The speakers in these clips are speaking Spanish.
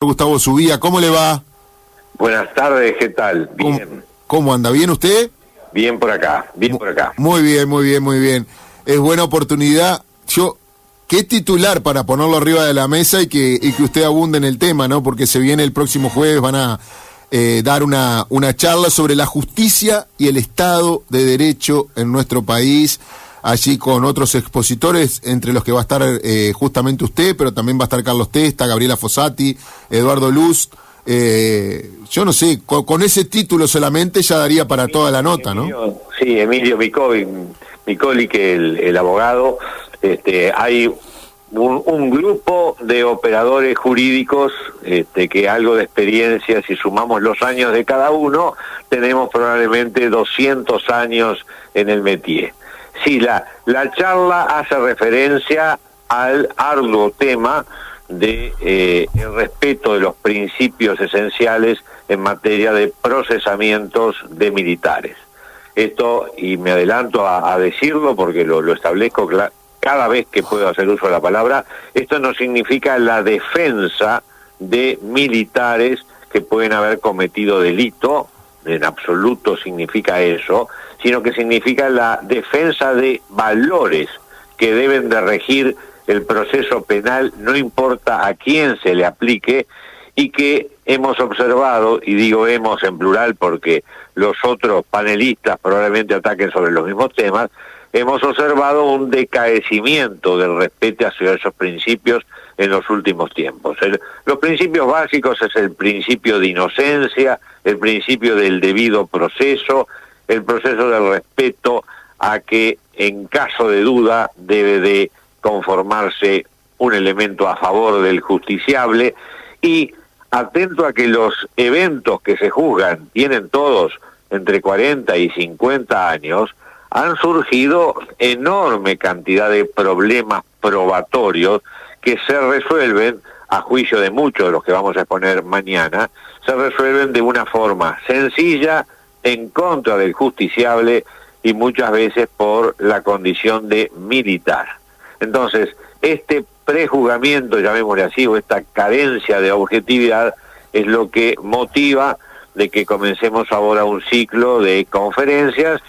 Gustavo Subía, ¿cómo le va? Buenas tardes, ¿qué tal? Bien. ¿Cómo anda? ¿Bien usted? Bien por acá, bien por acá. Muy bien, muy bien, muy bien. Es buena oportunidad. ¿Qué titular para ponerlo arriba de la mesa y que usted abunde en el tema, ¿no? Porque se viene el próximo jueves, van a dar una charla sobre la justicia y el Estado de Derecho en nuestro país, allí con otros expositores, entre los que va a estar justamente usted, pero también va a estar Carlos Testa, Gabriela Fossati, Eduardo Luz. Yo no sé, con ese título solamente ya daría para toda la nota, ¿no? Sí, Emilio Micoli, que el abogado, hay un grupo de operadores jurídicos que algo de experiencia, si sumamos los años de cada uno, tenemos probablemente 200 años en el métier. Sí, la charla hace referencia al arduo tema de el respeto de los principios esenciales en materia de procesamientos de militares. Esto, y me adelanto a decirlo porque lo establezco cada vez que puedo hacer uso de la palabra, esto no significa la defensa de militares que pueden haber cometido delito, en absoluto significa eso, sino que significa la defensa de valores que deben de regir el proceso penal, no importa a quién se le aplique, y que hemos observado, y digo hemos en plural porque los otros panelistas probablemente ataquen sobre los mismos temas, hemos observado un decaecimiento del respeto hacia esos principios en los últimos tiempos. Los principios básicos es el principio de inocencia, el principio del debido proceso, el proceso del respeto a que en caso de duda debe de conformarse un elemento a favor del justiciable, y atento a que los eventos que se juzgan tienen todos entre 40 y 50 años, han surgido enorme cantidad de problemas probatorios que se resuelven, a juicio de muchos de los que vamos a exponer mañana, se resuelven de una forma sencilla, en contra del justiciable y muchas veces por la condición de militar. Entonces, este prejuzgamiento, llamémosle así, o esta carencia de objetividad, es lo que motiva de que comencemos ahora un ciclo de conferencias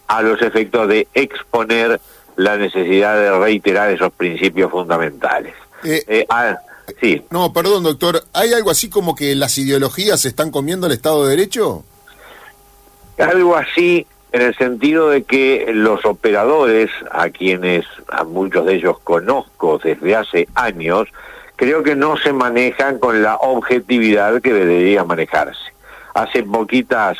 a los efectos de exponer la necesidad de reiterar esos principios fundamentales. Sí. No, perdón, doctor, ¿hay algo así como que las ideologías se están comiendo el Estado de Derecho? Algo así, en el sentido de que los operadores, a muchos de ellos conozco desde hace años, creo que no se manejan con la objetividad que debería manejarse. Hace poquitas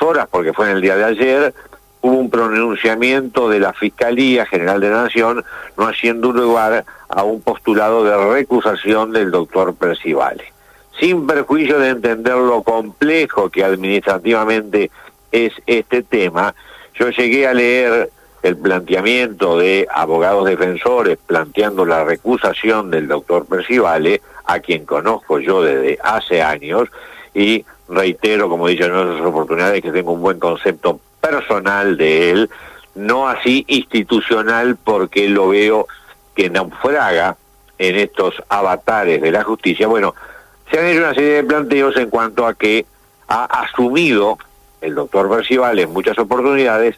horas, porque fue en el día de ayer, hubo un pronunciamiento de la Fiscalía General de la Nación no haciendo lugar a un postulado de recusación del doctor Percivale. Sin perjuicio de entender lo complejo que administrativamente es este tema, yo llegué a leer el planteamiento de abogados defensores planteando la recusación del doctor Percivale, a quien conozco yo desde hace años, y reitero, como he dicho en otras oportunidades, que tengo un buen concepto personal de él, no así institucional, porque lo veo que naufraga en estos avatares de la justicia. Bueno, se han hecho una serie de planteos en cuanto a que ha asumido el doctor Percivale en muchas oportunidades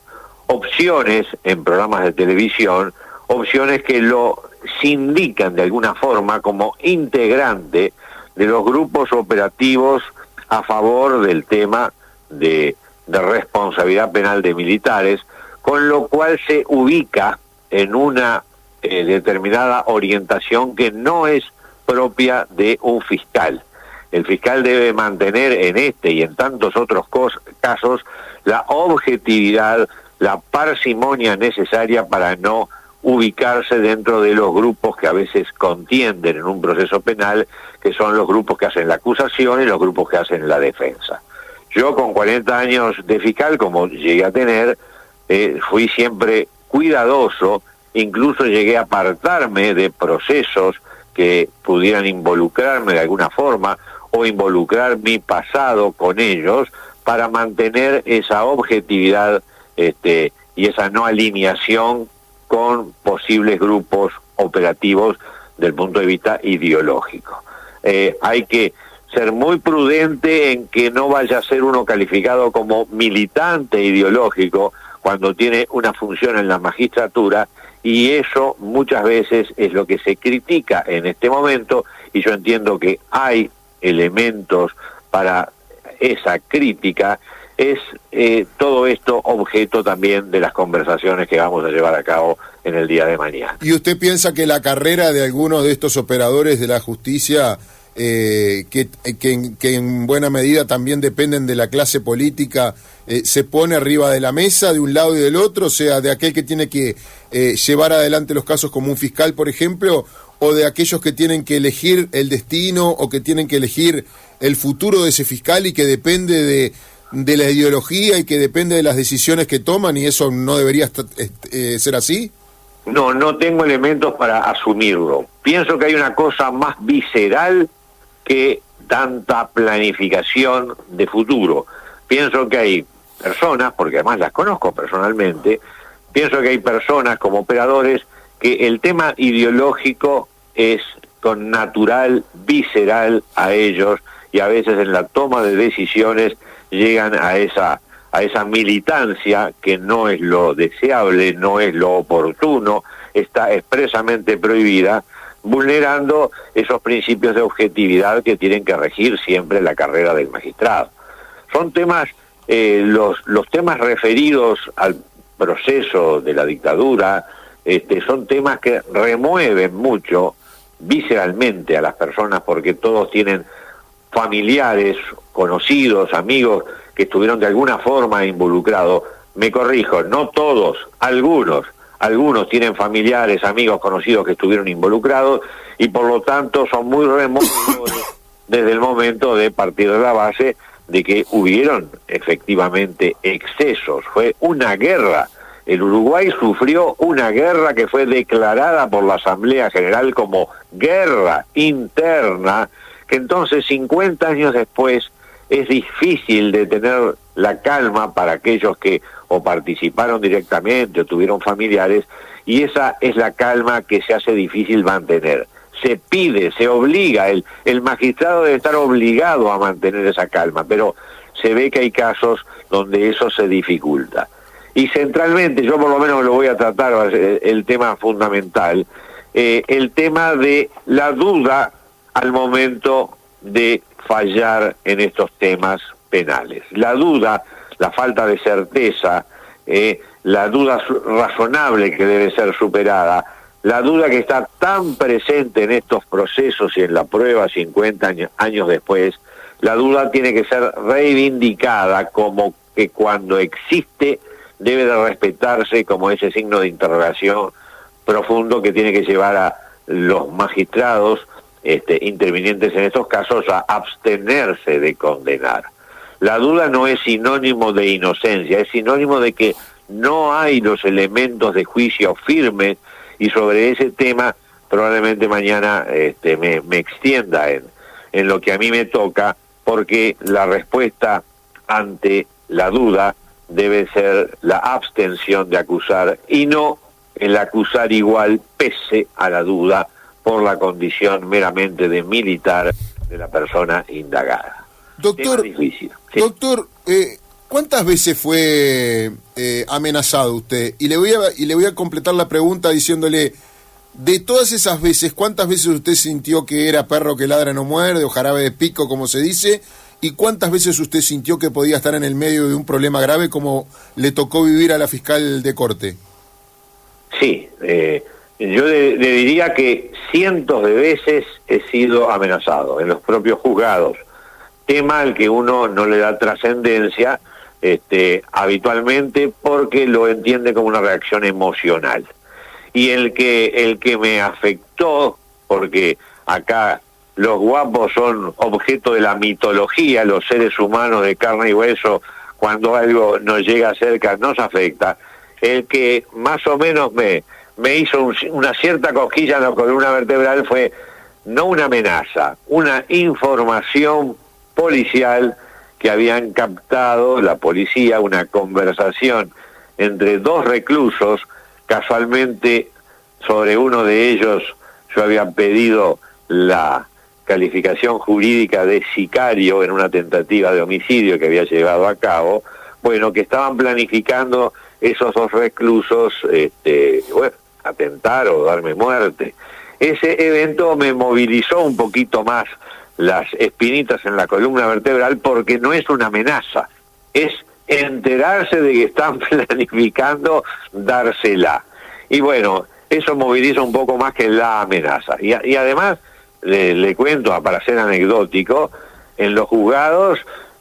opciones en programas de televisión, opciones que lo sindican de alguna forma como integrante de los grupos operativos a favor del tema de responsabilidad penal de militares, con lo cual se ubica en una determinada orientación que no es propia de un fiscal. El fiscal debe mantener en este y en tantos otros casos la objetividad, la parsimonia necesaria para no ubicarse dentro de los grupos que a veces contienden en un proceso penal, que son los grupos que hacen la acusación y los grupos que hacen la defensa. Yo con 40 años de fiscal, como llegué a tener, fui siempre cuidadoso, incluso llegué a apartarme de procesos que pudieran involucrarme de alguna forma o involucrar mi pasado con ellos para mantener esa objetividad y esa no alineación con posibles grupos operativos del punto de vista ideológico. Hay que ser muy prudente en que no vaya a ser uno calificado como militante ideológico cuando tiene una función en la magistratura, y eso muchas veces es lo que se critica en este momento, y yo entiendo que hay elementos para esa crítica. Es todo esto objeto también de las conversaciones que vamos a llevar a cabo en el día de mañana. ¿Y usted piensa que la carrera de algunos de estos operadores de la justicia, que en buena medida también dependen de la clase política, se pone arriba de la mesa de un lado y del otro? O sea, de aquel que tiene que llevar adelante los casos como un fiscal, por ejemplo, o de aquellos que tienen que elegir el destino o que tienen que elegir el futuro de ese fiscal y que depende de la ideología y que depende de las decisiones que toman, y eso no debería ser así? No tengo elementos para asumirlo. Pienso que hay una cosa más visceral que tanta planificación de futuro. Pienso que hay personas, porque además las conozco personalmente, pienso que hay personas como operadores que el tema ideológico es con natural, visceral a ellos, y a veces en la toma de decisiones llegan a esa militancia que no es lo deseable, no es lo oportuno, está expresamente prohibida, vulnerando esos principios de objetividad que tienen que regir siempre la carrera del magistrado. Son temas, los temas referidos al proceso de la dictadura, son temas que remueven mucho visceralmente a las personas, porque todos tienen familiares, conocidos, amigos que estuvieron de alguna forma involucrados. Me corrijo, no todos, algunos tienen familiares, amigos, conocidos que estuvieron involucrados, y por lo tanto son muy removedores desde el momento de partir de la base de que hubieron efectivamente excesos. Fue una guerra. El Uruguay sufrió una guerra que fue declarada por la Asamblea General como guerra interna, que entonces 50 años después es difícil de tener la calma para aquellos que o participaron directamente o tuvieron familiares, y esa es la calma que se hace difícil mantener. Se pide, se obliga, el magistrado debe estar obligado a mantener esa calma, pero se ve que hay casos donde eso se dificulta. Y centralmente, yo por lo menos lo voy a tratar, el tema fundamental, el tema de la duda al momento de fallar en estos temas penales. La duda, la falta de certeza, la duda razonable que debe ser superada, la duda que está tan presente en estos procesos y en la prueba 50 años después, la duda tiene que ser reivindicada como que cuando existe debe de respetarse como ese signo de interrogación profundo que tiene que llevar a los magistrados intervinientes en estos casos a abstenerse de condenar. La duda no es sinónimo de inocencia, es sinónimo de que no hay los elementos de juicio firmes, y sobre ese tema probablemente mañana me extienda en lo que a mí me toca, porque la respuesta ante la duda debe ser la abstención de acusar y no el acusar igual pese a la duda por la condición meramente de militar de la persona indagada. Doctor, difícil, ¿sí? Doctor, ¿cuántas veces fue amenazado usted? Y le voy a completar la pregunta diciéndole, de todas esas veces, ¿cuántas veces usted sintió que era perro que ladra no muerde, o jarabe de pico, como se dice? ¿Y cuántas veces usted sintió que podía estar en el medio de un problema grave como le tocó vivir a la fiscal de corte? Sí, yo le diría que cientos de veces he sido amenazado en los propios juzgados, tema al que uno no le da trascendencia habitualmente porque lo entiende como una reacción emocional. Y el que me afectó, porque acá los guapos son objeto de la mitología, los seres humanos de carne y hueso, cuando algo nos llega cerca nos afecta, el que más o menos me hizo una cierta cosquilla en la columna vertebral fue no una amenaza, una información policial que habían captado la policía, una conversación entre dos reclusos. Casualmente sobre uno de ellos yo había pedido la calificación jurídica de sicario en una tentativa de homicidio que había llevado a cabo, bueno, que estaban planificando esos 2 reclusos, bueno, atentar o darme muerte. Ese evento me movilizó un poquito más las espinitas en la columna vertebral, porque no es una amenaza, es enterarse de que están planificando dársela. Y bueno, eso moviliza un poco más que la amenaza. Y además, le cuento, para ser anecdótico, en los juzgados,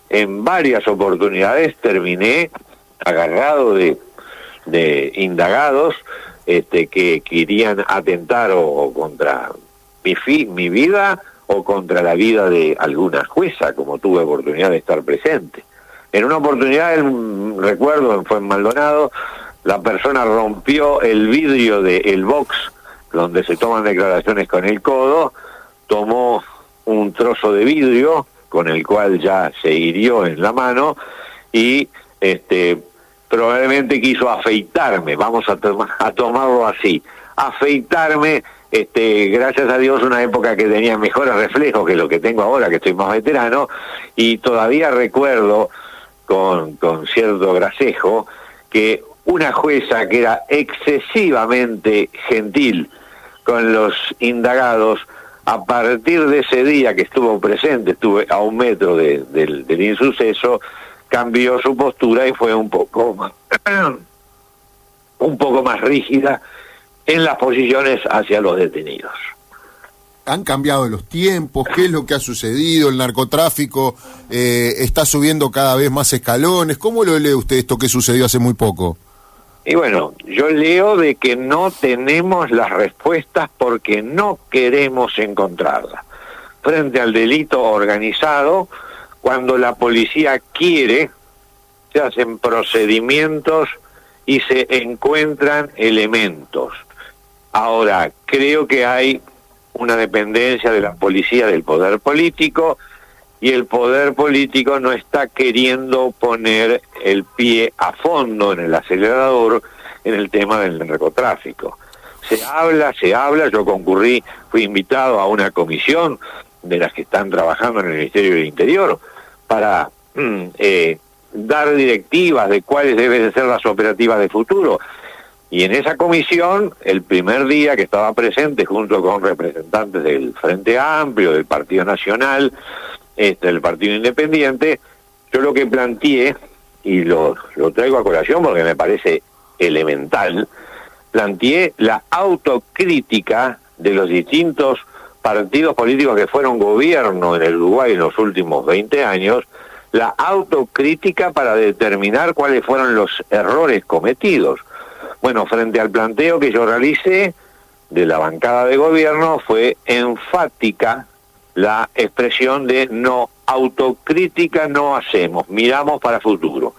en varias oportunidades terminé agarrado de indagados que querían atentar o contra mi vida o contra la vida de alguna jueza, como tuve oportunidad de estar presente. En una oportunidad, recuerdo, fue en Maldonado, la persona rompió el vidrio del box donde se toman declaraciones con el codo, tomó un trozo de vidrio con el cual ya se hirió en la mano y probablemente quiso afeitarme, vamos a tomarlo así, afeitarme. Gracias a Dios, una época que tenía mejores reflejos que lo que tengo ahora, que estoy más veterano, y todavía recuerdo con cierto gracejo que una jueza que era excesivamente gentil con los indagados, a partir de ese día que estuvo presente, estuve a 1 metro del insuceso, cambió su postura y fue un poco más rígida en las posiciones hacia los detenidos. ¿Han cambiado los tiempos? ¿Qué es lo que ha sucedido? ¿El narcotráfico está subiendo cada vez más escalones? ¿Cómo lo lee usted esto que sucedió hace muy poco? Y bueno, yo leo de que no tenemos las respuestas porque no queremos encontrarlas. Frente al delito organizado, cuando la policía quiere, se hacen procedimientos y se encuentran elementos. Ahora, creo que hay una dependencia de la policía del poder político, y el poder político no está queriendo poner el pie a fondo en el acelerador en el tema del narcotráfico. Se habla, yo fui invitado a una comisión de las que están trabajando en el Ministerio del Interior para dar directivas de cuáles deben ser las operativas de futuro. Y en esa comisión, el primer día que estaba presente junto con representantes del Frente Amplio, del Partido Nacional, del Partido Independiente, yo lo que planteé, y lo traigo a colación porque me parece elemental, planteé la autocrítica de los distintos partidos políticos que fueron gobierno en el Uruguay en los últimos 20 años, la autocrítica para determinar cuáles fueron los errores cometidos. Bueno, frente al planteo que yo realicé de la bancada de gobierno, fue enfática la expresión de no, autocrítica no hacemos, miramos para futuro.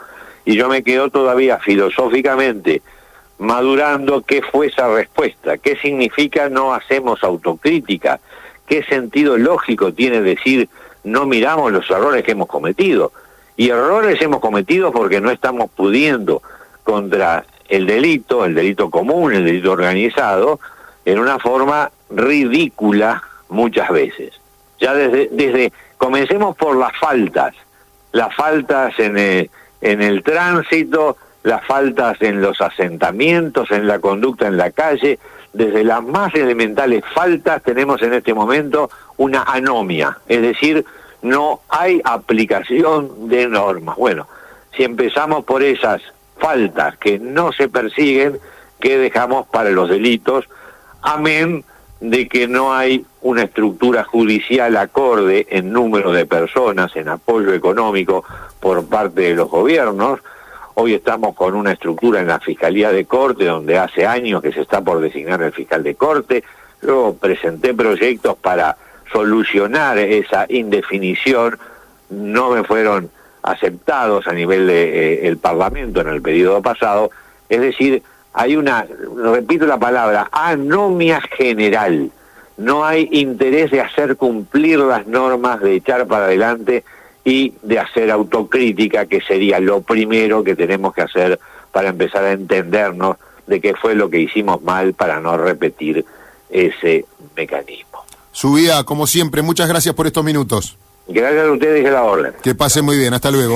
Y yo me quedo todavía filosóficamente madurando qué fue esa respuesta, qué significa no hacemos autocrítica, qué sentido lógico tiene decir no miramos los errores que hemos cometido. Y errores hemos cometido porque no estamos pudiendo contra el delito común, el delito organizado, en una forma ridícula muchas veces. Ya desde comencemos por las faltas en el tránsito, las faltas en los asentamientos, en la conducta en la calle. Desde las más elementales faltas tenemos en este momento una anomia, es decir, no hay aplicación de normas. Bueno, si empezamos por esas faltas que no se persiguen, ¿qué dejamos para los delitos? Amén de que no hay una estructura judicial acorde en número de personas, en apoyo económico por parte de los gobiernos. Hoy estamos con una estructura en la Fiscalía de Corte, donde hace años que se está por designar el fiscal de Corte. Yo presenté proyectos para solucionar esa indefinición, no me fueron aceptados a nivel del Parlamento en el periodo pasado. Es decir, hay una, repito la palabra, anomia general. No hay interés de hacer cumplir las normas, de echar para adelante y de hacer autocrítica, que sería lo primero que tenemos que hacer para empezar a entendernos de qué fue lo que hicimos mal para no repetir ese mecanismo. Subía, como siempre, muchas gracias por estos minutos. Gracias a ustedes y a la orden. Que pase muy bien, hasta luego.